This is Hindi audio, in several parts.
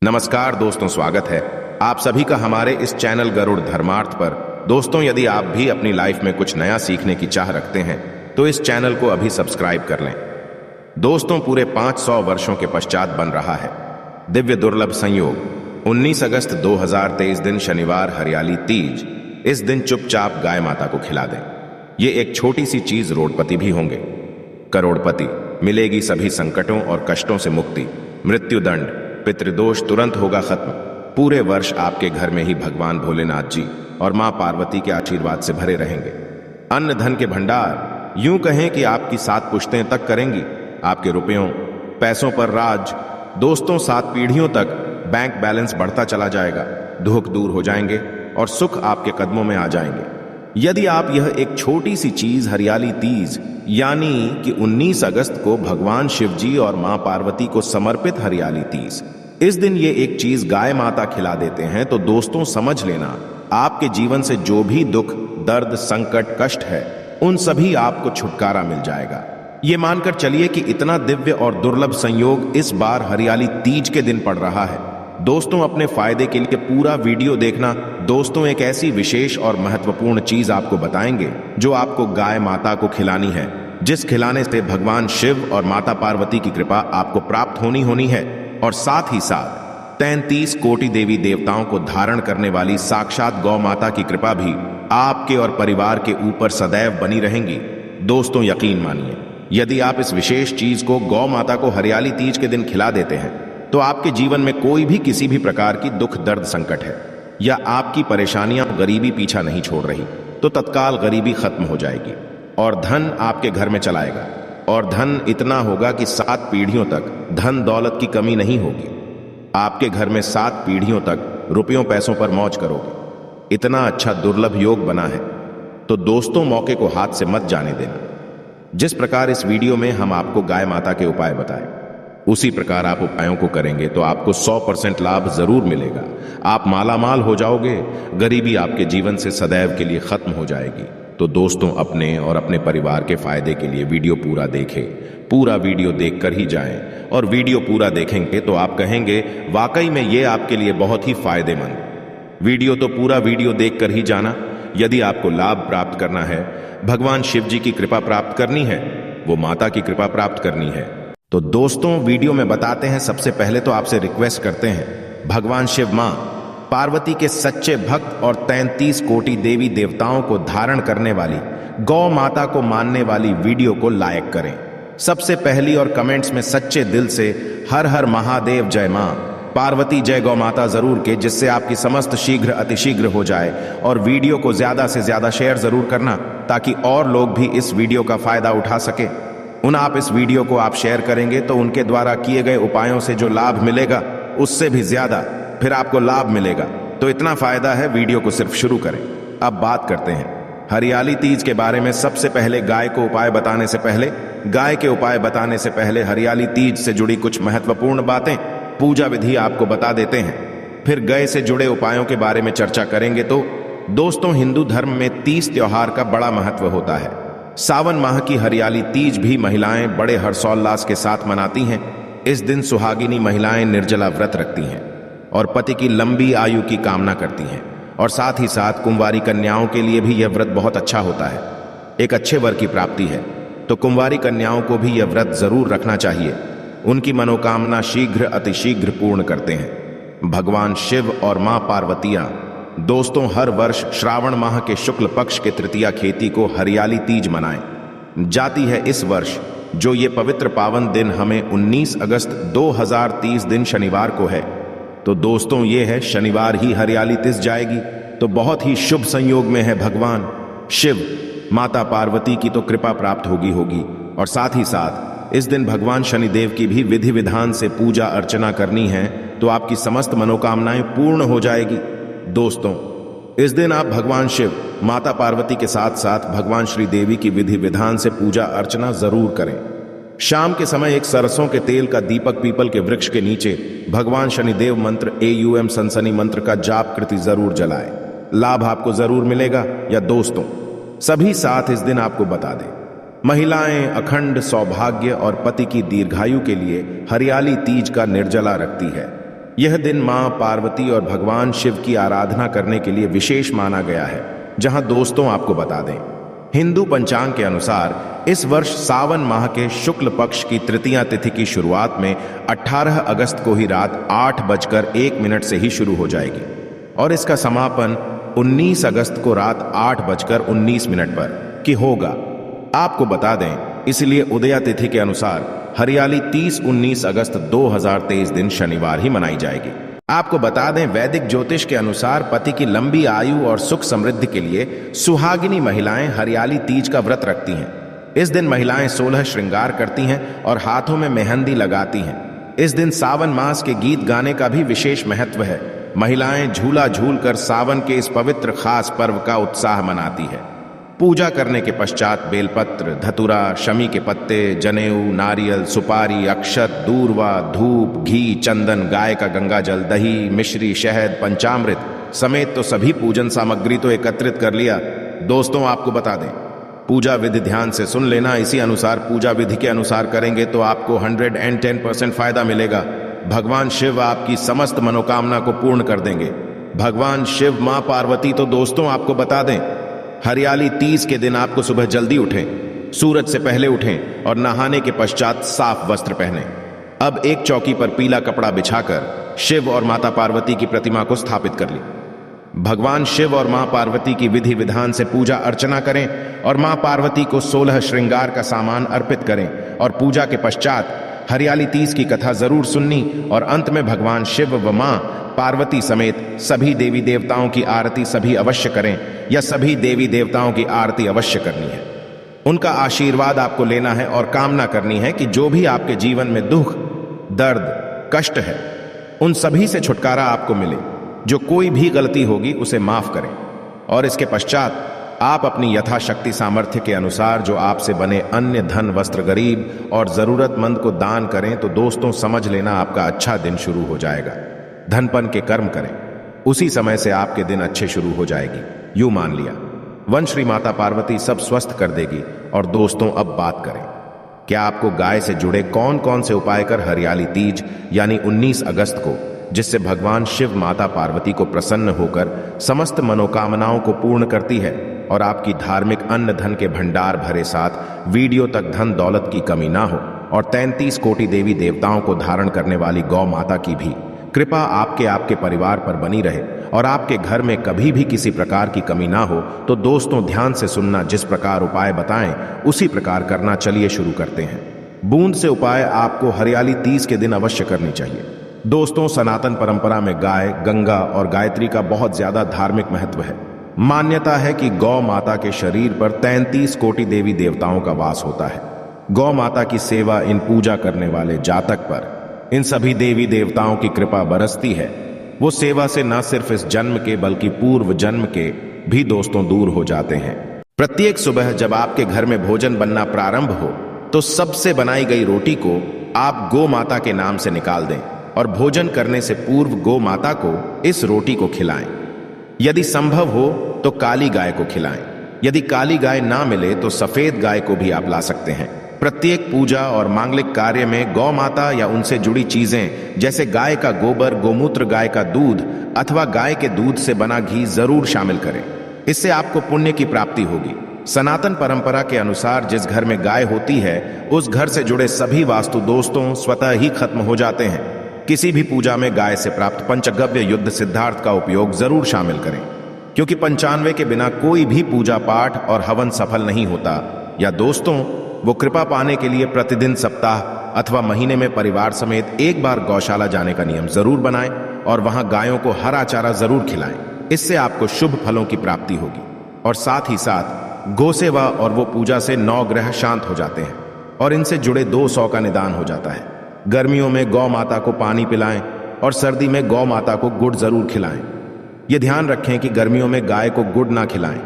नमस्कार दोस्तों, स्वागत है आप सभी का हमारे इस चैनल गरुड़ धर्मार्थ पर। दोस्तों, यदि आप भी अपनी लाइफ में कुछ नया सीखने की चाह रखते हैं तो इस चैनल को अभी सब्सक्राइब कर लें। दोस्तों, पूरे 500 वर्षों के पश्चात बन रहा है दिव्य दुर्लभ संयोग। 19 अगस्त 2023 दिन शनिवार, हरियाली तीज। इस दिन चुपचाप गाय माता को खिला दें। ये एक छोटी सी चीज रोडपति भी होंगे करोड़पति। मिलेगी सभी संकटों और कष्टों से मुक्ति। मृत्युदंड, पितृदोष तुरंत होगा खत्म। पूरे वर्ष आपके घर में ही भगवान भोलेनाथ जी और मां पार्वती के आशीर्वाद से भरे रहेंगे। अन्न धन के भंडार, यूं कहें कि आपकी 7 पुश्तें तक करेंगी आपके रुपयों पैसों पर राज। दोस्तों, 7 पीढ़ियों तक बैंक बैलेंस बढ़ता चला जाएगा। दुख दूर हो जाएंगे और सुख आपके कदमों में आ जाएंगे यदि आप यह एक छोटी सी चीज हरियाली तीज यानी कि 19 अगस्त को भगवान शिव जी और मां पार्वती को समर्पित हरियाली तीज, इस दिन ये एक चीज गाय माता खिला देते हैं तो दोस्तों समझ लेना, आपके जीवन से जो भी दुख दर्द संकट कष्ट है उन सभी आपको छुटकारा मिल जाएगा। ये मानकर चलिए कि इतना दिव्य और दुर्लभ संयोग इस बार हरियाली तीज के दिन पड़ रहा है। दोस्तों, अपने फायदे के लिए पूरा वीडियो देखना। दोस्तों, एक ऐसी विशेष और महत्वपूर्ण चीज आपको बताएंगे जो आपको गाय माता को खिलानी है, जिस खिलाने से भगवान शिव और माता पार्वती की कृपा आपको प्राप्त होनी है और साथ ही साथ 33 कोटि देवी देवताओं को धारण करने वाली साक्षात गौ माता की कृपा भी आपके और परिवार के ऊपर सदैव बनी रहेंगी। दोस्तों, यकीन मानिए, यदि आप इस विशेष चीज को गौ माता को हरियाली तीज के दिन खिला देते हैं तो आपके जीवन में कोई भी किसी भी प्रकार की दुख दर्द संकट है या आपकी परेशानियां गरीबी पीछा नहीं छोड़ रही तो तत्काल गरीबी खत्म हो जाएगी और धन आपके घर में चलाएगा। और धन इतना होगा कि 7 पीढ़ियों तक धन दौलत की कमी नहीं होगी। आपके घर में 7 पीढ़ियों तक रुपयों पैसों पर मौज करोगे। इतना अच्छा दुर्लभ योग बना है तो दोस्तों, मौके को हाथ से मत जाने देना। जिस प्रकार इस वीडियो में हम आपको गाय माता के उपाय बताए उसी प्रकार आप उपायों को करेंगे तो आपको 100% लाभ जरूर मिलेगा। आप मालामाल हो जाओगे, गरीबी आपके जीवन से सदैव के लिए खत्म हो जाएगी। तो दोस्तों, अपने और अपने परिवार के फायदे के लिए वीडियो पूरा देखें। पूरा वीडियो देखकर ही जाएं और वीडियो पूरा देखेंगे तो आप कहेंगे वाकई में ये आपके लिए बहुत ही फायदेमंद वीडियो। तो पूरा वीडियो देखकर ही जाना। यदि आपको लाभ प्राप्त करना है, भगवान शिव जी की कृपा प्राप्त करनी है, वो माता की कृपा प्राप्त करनी है तो दोस्तों वीडियो में बताते हैं। सबसे पहले तो आपसे रिक्वेस्ट करते हैं, भगवान शिव मां पार्वती के सच्चे भक्त और 33 कोटि देवी देवताओं को धारण करने वाली गौ माता को मानने वाली वीडियो को लाइक करें सबसे पहली और कमेंट्स में सच्चे दिल से हर हर महादेव जय मां पार्वती जय गौ माता जरूर के, जिससे आपकी समस्त शीघ्र अतिशीघ्र हो जाए। और वीडियो को ज्यादा से ज्यादा शेयर जरूर करना ताकि और लोग भी इस वीडियो का फायदा उठा सके। आप इस वीडियो को आप शेयर करेंगे तो उनके द्वारा किए गए उपायों से जो लाभ मिलेगा उससे भी ज्यादा फिर आपको लाभ मिलेगा। तो इतना फायदा है, वीडियो को सिर्फ शुरू करें। अब बात करते हैं हरियाली तीज के बारे में। सबसे पहले गाय के उपाय बताने से पहले हरियाली तीज से जुड़ी कुछ महत्वपूर्ण बातें, पूजा विधि आपको बता देते हैं। फिर गाय से जुड़े उपायों के बारे में चर्चा करेंगे। तो दोस्तों, हिंदू धर्म में 30 त्योहार का बड़ा महत्व होता है। सावन माह की हरियाली तीज भी महिलाएं बड़े हर्षोल्लास के साथ मनाती हैं। इस दिन सुहागिनी महिलाएं निर्जला व्रत रखती हैं और पति की लंबी आयु की कामना करती हैं। और साथ ही साथ कुंवारी कन्याओं के लिए भी यह व्रत बहुत अच्छा होता है, एक अच्छे वर की प्राप्ति है। तो कुंवारी कन्याओं को भी यह व्रत जरूर रखना चाहिए। उनकी मनोकामना शीघ्र अतिशीघ्र पूर्ण करते हैं भगवान शिव और मां पार्वतियां। दोस्तों, हर वर्ष श्रावण माह के शुक्ल पक्ष के तृतीया खेती को हरियाली तीज मनाई जाती है। इस वर्ष जो ये पवित्र पावन दिन हमें 19 अगस्त 2030 दिन शनिवार को है तो दोस्तों ये है शनिवार ही हरियाली तीज जाएगी। तो बहुत ही शुभ संयोग में है भगवान शिव माता पार्वती की तो कृपा प्राप्त होगी और साथ ही साथ इस दिन भगवान शनिदेव की भी विधि विधान से पूजा अर्चना करनी है तो आपकी समस्त मनोकामनाएं पूर्ण हो जाएगी। दोस्तों, इस दिन आप भगवान शिव माता पार्वती के साथ साथ भगवान श्री देवी की विधि विधान से पूजा अर्चना जरूर करें। शाम के समय एक सरसों के तेल का दीपक पीपल के वृक्ष के नीचे भगवान शनिदेव मंत्र AUM सनसनी मंत्र का जाप कृति जरूर जलाएं। लाभ आपको जरूर मिलेगा। या दोस्तों, सभी साथ इस दिन आपको बता दें, महिलाएं अखंड सौभाग्य और पति की दीर्घायु के लिए हरियाली तीज का निर्जला रखती है। यह दिन मां पार्वती और भगवान शिव की आराधना करने के लिए विशेष माना गया है। जहां दोस्तों आपको बता दें, हिंदू पंचांग के अनुसार इस वर्ष सावन माह के शुक्ल पक्ष की तृतीया तिथि की शुरुआत में 18 अगस्त को ही रात 8:01 से ही शुरू हो जाएगी और इसका समापन 19 अगस्त को रात 8:19 पर कि होगा। आपको बता दें, इसलिए उदया तिथि के अनुसार हरियाली 30-19 अगस्त 2023 दिन शनिवार ही मनाई जाएगी। आपको बता दें, वैदिक ज्योतिष के अनुसार पति की लंबी आयु और सुख समृद्धि के लिए सुहागिनी महिलाएं हरियाली तीज का व्रत रखती हैं। इस दिन महिलाएं 16 श्रृंगार करती हैं और हाथों में मेहंदी लगाती हैं। इस दिन सावन मास के गीत गाने का भी विशेष महत्व है। महिलाएं झूला झूल कर सावन के इस पवित्र खास पर्व का उत्साह मनाती है। पूजा करने के पश्चात बेलपत्र, धतुरा, शमी के पत्ते, जनेऊ, नारियल, सुपारी, अक्षत, दूर्वा, धूप, घी, चंदन, गाय का गंगा जल, दही, मिश्री, शहद, पंचामृत समेत तो सभी पूजन सामग्री तो एकत्रित कर लिया। दोस्तों आपको बता दें, पूजा विधि ध्यान से सुन लेना। इसी अनुसार पूजा विधि के अनुसार करेंगे तो आपको 110% फायदा मिलेगा। भगवान शिव आपकी समस्त मनोकामना को पूर्ण कर देंगे। भगवान शिव, मां पार्वती तो दोस्तों आपको बता दें, हरियाली तीज के दिन आपको सुबह जल्दी उठें, सूरज से पहले उठें और नहाने के पश्चात साफ वस्त्र पहनें। अब एक चौकी पर पीला कपड़ा बिछाकर शिव और माता पार्वती की प्रतिमा को स्थापित कर ली। भगवान शिव और मां पार्वती की विधि विधान से पूजा अर्चना करें और मां पार्वती को 16 श्रृंगार का सामान अर्पित करें और पूजा के पश्चात हरियाली तीज की कथा जरूर सुननी और अंत में भगवान शिव व मां पार्वती समेत सभी देवी देवताओं की आरती सभी अवश्य करें या सभी देवी देवताओं की आरती अवश्य करनी है। उनका आशीर्वाद आपको लेना है और कामना करनी है कि जो भी आपके जीवन में दुख, दर्द, कष्ट है, उन सभी से छुटकारा आपको मिले। जो कोई भी गलती होगी उसे माफ करें और इसके पश्चात आप अपनी यथाशक्ति सामर्थ्य के अनुसार जो आपसे बने अन्य धन, वस्त्र गरीब और जरूरतमंद को दान करें तो दोस्तों समझ लेना आपका अच्छा दिन शुरू हो जाएगा। धनपन के कर्म करें, उसी समय से आपके दिन अच्छे शुरू हो जाएगी। यूं मान लिया वंश श्री माता पार्वती सब स्वस्थ कर देगी। और दोस्तों अब बात करें, क्या आपको गाय से जुड़े कौन कौन से उपाय कर हरियाली तीज यानी 19 अगस्त को, जिससे भगवान शिव माता पार्वती को प्रसन्न होकर समस्त मनोकामनाओं को पूर्ण करती है और आपकी धार्मिक अन्न धन के भंडार भरे साथ वीडियो तक धन दौलत की कमी ना हो और 33 कोटि देवी देवताओं को धारण करने वाली गौ माता की भी कृपा आपके परिवार पर बनी रहे और आपके घर में कभी भी किसी प्रकार की कमी ना हो, तो दोस्तों ध्यान से सुनना। जिस प्रकार उपाय बताएं उसी प्रकार करना। चलिए शुरू करते हैं। बूंद से उपाय आपको हरियाली तीज के दिन अवश्य करनी चाहिए। दोस्तों, सनातन परंपरा में गाय, गंगा और गायत्री का बहुत ज्यादा धार्मिक महत्व है। मान्यता है कि गौ माता के शरीर पर 33 कोटि देवी देवताओं का वास होता है। गौ माता की सेवा इन पूजा करने वाले जातक पर इन सभी देवी देवताओं की कृपा बरसती है। वो सेवा से न सिर्फ इस जन्म के बल्कि पूर्व जन्म के भी दोस्तों दूर हो जाते हैं। प्रत्येक सुबह जब आपके घर में भोजन बनना प्रारंभ हो तो सबसे बनाई गई रोटी को आप गौ माता के नाम से निकाल दें और भोजन करने से पूर्व गौ माता को इस रोटी को खिलाएं। यदि संभव हो तो काली गाय को खिलाएं। यदि काली गाय ना मिले तो सफेद गाय को भी आप ला सकते हैं। प्रत्येक पूजा और मांगलिक कार्य में गौ माता या उनसे जुड़ी चीजें जैसे गाय का गोबर, गोमूत्र, गाय का दूध अथवा गाय के दूध से बना घी जरूर शामिल करें। इससे आपको पुण्य की प्राप्ति होगी। सनातन परंपरा के अनुसार जिस घर में गाय होती है उस घर से जुड़े सभी वास्तु दोस्तों स्वतः ही खत्म हो जाते हैं। किसी भी पूजा में गाय से प्राप्त पंचगव्य युद्ध सिद्धार्थ का उपयोग जरूर शामिल करें, क्योंकि 95 के बिना कोई भी पूजा पाठ और हवन सफल नहीं होता। या दोस्तों, वो कृपा पाने के लिए प्रतिदिन, सप्ताह अथवा महीने में परिवार समेत एक बार गौशाला जाने का नियम जरूर बनाएं और वहां गायों को हरा चारा जरूर खिलाएं। इससे आपको शुभ फलों की प्राप्ति होगी और साथ ही साथ गौ सेवा और वो पूजा से 9 ग्रह शांत हो जाते हैं और इनसे जुड़े 200 का निदान हो जाता है। गर्मियों में गौ माता को पानी पिलाएं और सर्दी में गौ माता को गुड़ जरूर खिलाएं। ये ध्यान रखें कि गर्मियों में गाय को गुड़ ना खिलाएं।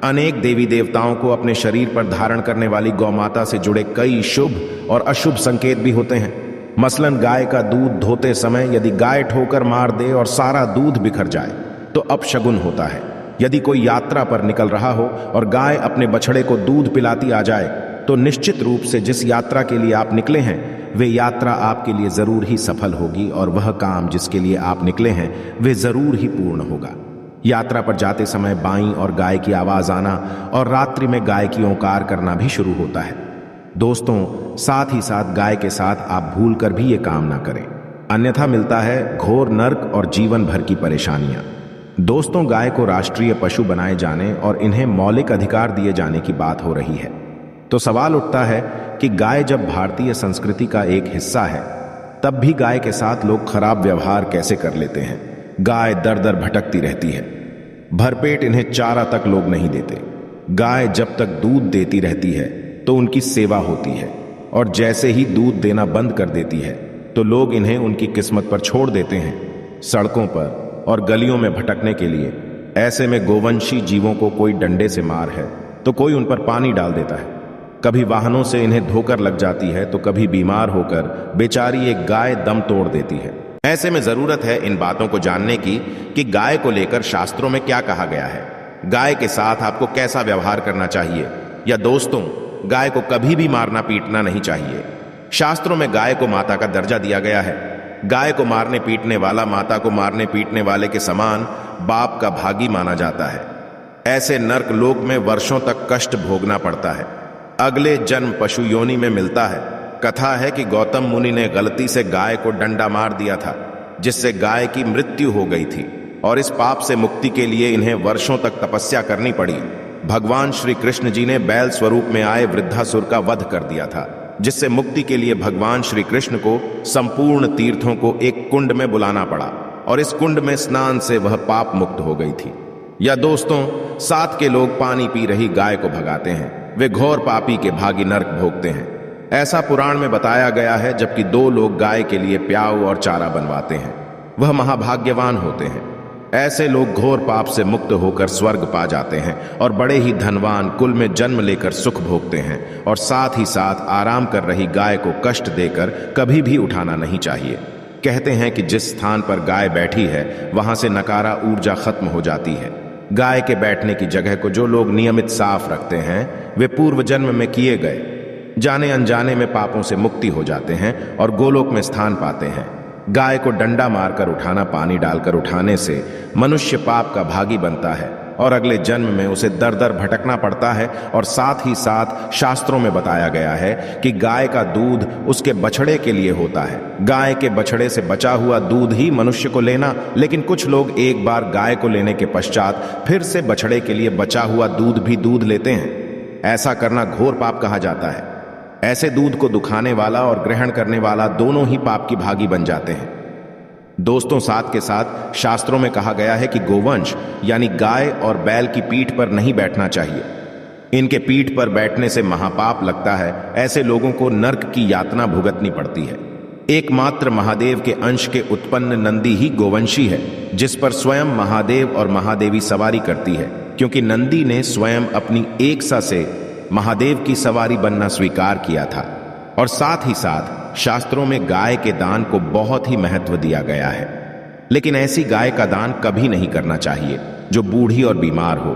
अनेक देवी देवताओं को अपने शरीर पर धारण करने वाली गौ माता से जुड़े कई शुभ और अशुभ संकेत भी होते हैं। मसलन गाय का दूध धोते समय यदि गाय ठोकर मार दे और सारा दूध बिखर जाए तो अपशगुन होता है। यदि कोई यात्रा पर निकल रहा हो और गाय अपने बछड़े को दूध पिलाती आ जाए तो निश्चित रूप से जिस यात्रा के लिए आप निकले हैं वे यात्रा आपके लिए जरूर ही सफल होगी और वह काम जिसके लिए आप निकले हैं वे जरूर ही पूर्ण होगा। यात्रा पर जाते समय बाईं और गाय की आवाज आना और रात्रि में गाय की ओंकार करना भी शुरू होता है। दोस्तों, साथ ही साथ गाय के साथ आप भूल कर भी ये काम ना करें, अन्यथा मिलता है घोर नर्क और जीवन भर की परेशानियां। दोस्तों, गाय को राष्ट्रीय पशु बनाए जाने और इन्हें मौलिक अधिकार दिए जाने की बात हो रही है, तो सवाल उठता है कि गाय जब भारतीय संस्कृति का एक हिस्सा है तब भी गाय के साथ लोग खराब व्यवहार कैसे कर लेते हैं। गाय दर दर भटकती रहती है, भरपेट इन्हें चारा तक लोग नहीं देते। गाय जब तक दूध देती रहती है तो उनकी सेवा होती है, और जैसे ही दूध देना बंद कर देती है तो लोग इन्हें उनकी किस्मत पर छोड़ देते हैं, सड़कों पर और गलियों में भटकने के लिए। ऐसे में गोवंशी जीवों को कोई डंडे से मार है तो कोई उन पर पानी डाल देता है, कभी वाहनों से इन्हें धोकर लग जाती है तो कभी बीमार होकर बेचारी एक गाय दम तोड़ देती है। ऐसे में जरूरत है इन बातों को जानने की कि गाय को लेकर शास्त्रों में क्या कहा गया है, गाय के साथ आपको कैसा व्यवहार करना चाहिए। या दोस्तों, गाय को कभी भी मारना पीटना नहीं चाहिए। शास्त्रों में गाय को माता का दर्जा दिया गया है। गाय को मारने पीटने वाला माता को मारने पीटने वाले के समान बाप का भागी माना जाता है। ऐसे नर्क लोक में वर्षों तक कष्ट भोगना पड़ता है, अगले जन्म पशु योनि में मिलता है। कथा है कि गौतम मुनि ने गलती से गाय को डंडा मार दिया था, जिससे गाय की मृत्यु हो गई थी, और इस पाप से मुक्ति के लिए इन्हें वर्षों तक तपस्या करनी पड़ी। भगवान श्री कृष्ण जी ने बैल स्वरूप में आए वृद्धासुर का वध कर दिया था, जिससे मुक्ति के लिए भगवान श्री कृष्ण को संपूर्ण तीर्थों को एक कुंड में बुलाना पड़ा, और इस कुंड में स्नान से वह पाप मुक्त हो गई थी। या दोस्तों, साथ के लोग पानी पी रही गाय को भगाते हैं, वे घोर पापी के भागी नर्क भोगते हैं। ऐसा पुराण में बताया गया है। जबकि दो लोग गाय के लिए प्याऊ और चारा बनवाते हैं, वह महाभाग्यवान होते हैं। ऐसे लोग घोर पाप से मुक्त होकर स्वर्ग पा जाते हैं और बड़े ही धनवान कुल में जन्म लेकर सुख भोगते हैं। और साथ ही साथ आराम कर रही गाय को कष्ट देकर कभी भी उठाना नहीं चाहिए। कहते हैं कि जिस स्थान पर गाय बैठी है वहां से नकारा ऊर्जा खत्म हो जाती है। गाय के बैठने की जगह को जो लोग नियमित साफ रखते हैं वे पूर्व जन्म में किए गए जाने अनजाने में पापों से मुक्ति हो जाते हैं और गोलोक में स्थान पाते हैं। गाय को डंडा मारकर उठाना, पानी डालकर उठाने से मनुष्य पाप का भागी बनता है और अगले जन्म में उसे दर दर भटकना पड़ता है। और साथ ही साथ शास्त्रों में बताया गया है कि गाय का दूध उसके बछड़े के लिए होता है। गाय के बछड़े से बचा हुआ दूध ही मनुष्य को लेना, लेकिन कुछ लोग एक बार गाय को लेने के पश्चात फिर से बछड़े के लिए बचा हुआ दूध भी दूध लेते हैं। ऐसा करना घोर पाप कहा जाता है। ऐसे दूध को दुखाने वाला और ग्रहण करने वाला दोनों ही पाप की भागी बन जाते हैं। दोस्तों, साथ के साथ शास्त्रों में कहा गया है कि गोवंश यानी गाय और बैल की पीठ पर नहीं बैठना चाहिए। इनके पीठ पर बैठने से महापाप लगता है। ऐसे लोगों को नर्क की यातना भुगतनी पड़ती है। एकमात्र महादेव के अंश के उत्पन्न नंदी ही गोवंशी है, जिस पर स्वयं महादेव और महादेवी सवारी करती है, क्योंकि नंदी ने स्वयं अपनी एकसा से महादेव की सवारी बनना स्वीकार किया था। और साथ ही साथ शास्त्रों में गाय के दान को बहुत ही महत्व दिया गया है। लेकिन ऐसी गाय का दान कभी नहीं करना चाहिए जो बूढ़ी और बीमार हो।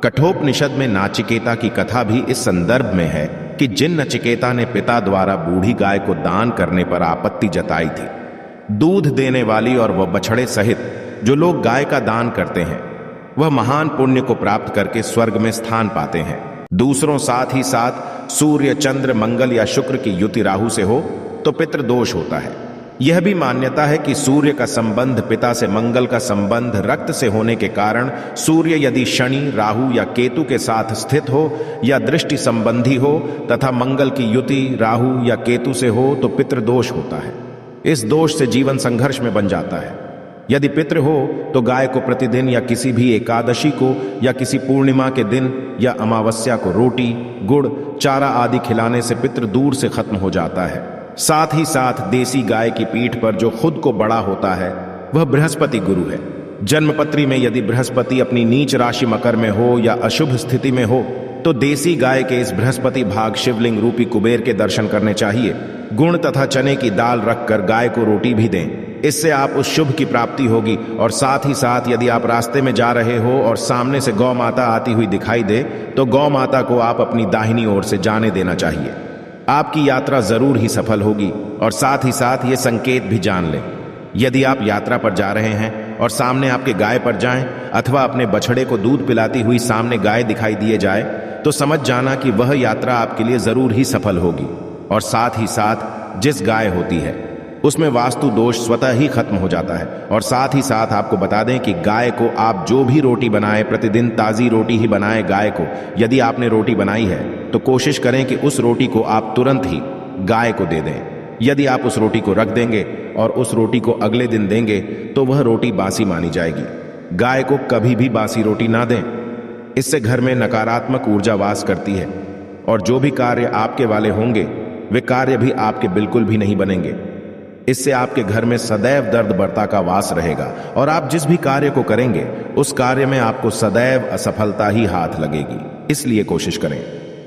कठोपनिषद में नाचिकेता की कथा भी इस संदर्भ में है कि जिन नचिकेता ने पिता द्वारा बूढ़ी गाय को दान करने पर आपत्ति जताई थी, दूध देने वाली और वह बछड़े सहित जो लोग गाय का दान करते हैं वह महान पुण्य को प्राप्त करके स्वर्ग में स्थान पाते हैं। दूसरों, साथ ही साथ सूर्य, चंद्र, मंगल या शुक्र की युति राहु से हो तो पितृदोष होता है। यह भी मान्यता है कि सूर्य का संबंध पिता से, मंगल का संबंध रक्त से होने के कारण सूर्य यदि शनि, राहु या केतु के साथ स्थित हो या दृष्टि संबंधी हो तथा मंगल की युति राहु या केतु से हो तो पितृदोष होता है। इस दोष से जीवन संघर्ष में बन जाता है। यदि पितृ हो तो गाय को प्रतिदिन या किसी भी एकादशी को या किसी पूर्णिमा के दिन या अमावस्या को रोटी, गुड़, चारा आदि खिलाने से पितृ दूर से खत्म हो जाता है। साथ ही साथ देसी गाय की पीठ पर जो खुद को बड़ा होता है वह बृहस्पति गुरु है। जन्मपत्री में यदि बृहस्पति अपनी नीच राशि मकर में हो या अशुभ स्थिति में हो तो देसी गाय के इस बृहस्पति भाग शिवलिंग रूपी कुबेर के दर्शन करने चाहिए। गुण तथा चने की दाल रखकर गाय को रोटी भी दें। इससे आप उस शुभ की प्राप्ति होगी। और साथ ही साथ यदि आप रास्ते में जा रहे हो और सामने से गौ माता आती हुई दिखाई दे तो गौ माता को आप अपनी दाहिनी ओर से जाने देना चाहिए। आपकी यात्रा जरूर ही सफल होगी। और साथ ही साथ ये संकेत भी जान लें, यदि आप यात्रा पर जा रहे हैं और सामने आपके गाय पर जाएं अथवा अपने बछड़े को दूध पिलाती हुई सामने गाय दिखाई दिए जाए तो समझ जाना कि वह यात्रा आपके लिए जरूर ही सफल होगी। और साथ ही साथ जिस गाय होती है उसमें वास्तु दोष स्वतः ही खत्म हो जाता है। और साथ ही साथ आपको बता दें कि गाय को आप जो भी रोटी बनाएं, प्रतिदिन ताज़ी रोटी ही बनाएं। गाय को यदि आपने रोटी बनाई है तो कोशिश करें कि उस रोटी को आप तुरंत ही गाय को दे दें। यदि आप उस रोटी को रख देंगे और उस रोटी को अगले दिन देंगे तो वह रोटी बासी मानी जाएगी। गाय को कभी भी बासी रोटी ना दें, इससे घर में नकारात्मक ऊर्जा वास करती है और जो भी कार्य आपके वाले होंगे वे कार्य भी आपके बिल्कुल भी नहीं बनेंगे। इससे आपके घर में सदैव दर्द बर्ता का वास रहेगा और आप जिस भी कार्य को करेंगे उस कार्य में आपको सदैव असफलता ही हाथ लगेगी। इसलिए कोशिश करें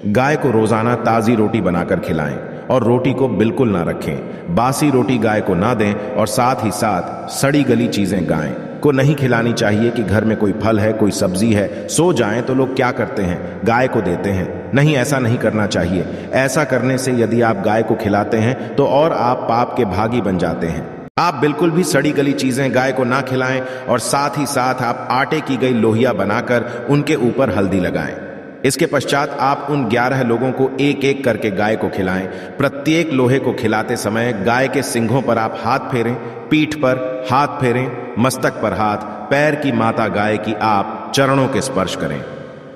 गाय को रोजाना ताज़ी रोटी बनाकर खिलाएं और रोटी को बिल्कुल ना रखें। बासी रोटी गाय को ना दें और साथ ही साथ सड़ी गली चीजें गाय को नहीं खिलानी चाहिए। कि घर में कोई फल है, कोई सब्जी है, सो जाएं तो लोग क्या करते हैं, गाय को देते हैं। नहीं, ऐसा नहीं करना चाहिए। ऐसा करने से यदि आप गाय को खिलाते हैं तो और आप पाप के भागी बन जाते हैं। आप बिल्कुल भी सड़ी गली चीजें गाय को ना खिलाएं और साथ ही साथ आप आटे की गई लोहिया बनाकर उनके ऊपर हल्दी लगाएं। इसके पश्चात आप उन 11 लोगों को एक एक करके गाय को खिलाएं। प्रत्येक लोहे को खिलाते समय गाय के सिंघों पर आप हाथ फेरें, पीठ पर हाथ फेरें, मस्तक पर हाथ, पैर की माता गाय की आप चरणों के स्पर्श करें।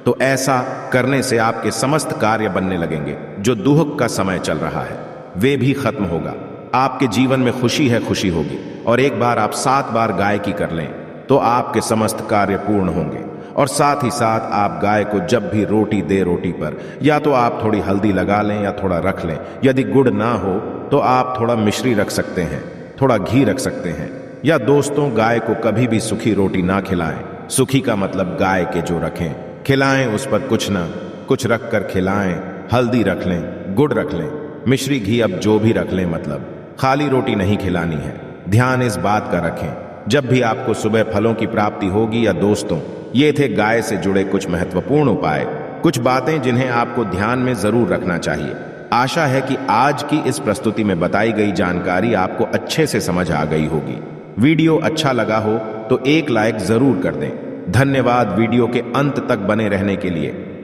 तो ऐसा करने से आपके समस्त कार्य बनने लगेंगे। जो दुख का समय चल रहा है वे भी खत्म होगा। आपके जीवन में खुशी है, खुशी होगी। और एक बार आप 7 बार गाय की कर लें तो आपके समस्त कार्य पूर्ण होंगे। और साथ ही साथ आप गाय को जब भी रोटी दे, रोटी पर या तो आप थोड़ी हल्दी लगा लें या थोड़ा रख लें। यदि गुड़ ना हो तो आप थोड़ा मिश्री रख सकते हैं, थोड़ा घी रख सकते हैं। या दोस्तों, गाय को कभी भी सूखी रोटी ना खिलाएं। सूखी का मतलब गाय के जो रखें, खिलाएं उस पर कुछ ना कुछ रख कर खिलाएं। हल्दी रख लें, गुड़ रख लें, मिश्री, घी, अब जो भी रख लें, मतलब खाली रोटी नहीं खिलानी है। ध्यान इस बात का रखें जब भी आपको सुबह फलों की प्राप्ति होगी। या दोस्तों, ये थे गाय से जुड़े कुछ महत्वपूर्ण उपाय, कुछ बातें जिन्हें आपको ध्यान में जरूर रखना चाहिए। आशा है कि आज की इस प्रस्तुति में बताई गई जानकारी आपको अच्छे से समझ आ गई होगी। वीडियो अच्छा लगा हो तो एक लाइक जरूर कर दें। धन्यवाद वीडियो के अंत तक बने रहने के लिए।